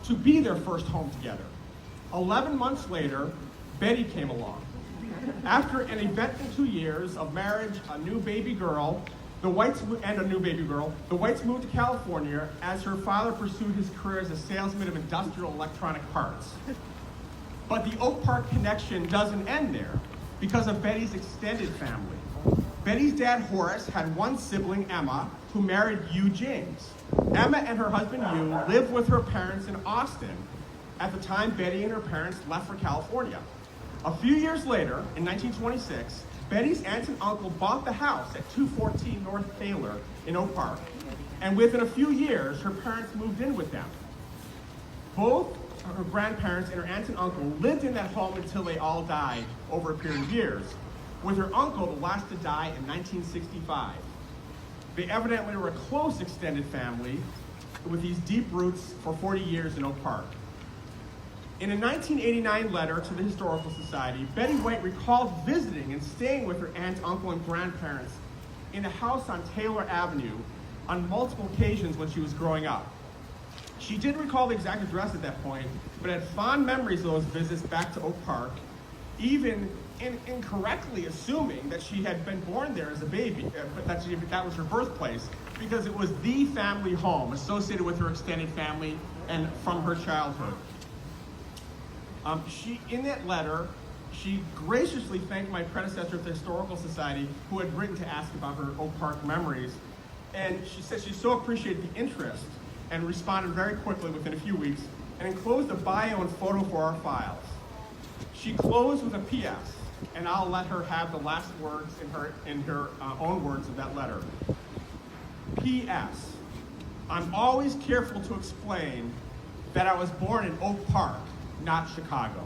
to be their first home together. 11 months later, Betty came along. After an eventful 2 years of marriage, a new baby girl, the Whites moved to California as her father pursued his career as a salesman of industrial electronic parts. But the Oak Park connection doesn't end there because of Betty's extended family. Betty's dad, Horace, had one sibling, Emma, who married Hugh James. Emma and her husband, Hugh, lived with her parents in Austin at the time Betty and her parents left for California. A few years later, in 1926, Betty's aunt and uncle bought the house at 214 North Taylor in Oak Park, and within a few years, her parents moved in with them. Both her grandparents and her aunt and uncle lived in that home until they all died over a period of years, with her uncle the last to die in 1965. They evidently were a close extended family with these deep roots for 40 years in Oak Park. In a 1989 letter to the Historical Society, Betty White recalled visiting and staying with her aunt, uncle, and grandparents in a house on Taylor Avenue on multiple occasions when she was growing up. She didn't recall the exact address at that point, but had fond memories of those visits back to Oak Park, even incorrectly assuming that she had been born there as a baby, but that was her birthplace, because it was the family home associated with her extended family and from her childhood. In that letter, she graciously thanked my predecessor at the Historical Society, who had written to ask about her Oak Park memories. And she said she so appreciated the interest and responded very quickly within a few weeks and enclosed a bio and photo for our files. She closed with a P.S., and I'll let her have the last words in her own words of that letter. P.S. I'm always careful to explain that I was born in Oak Park, not Chicago.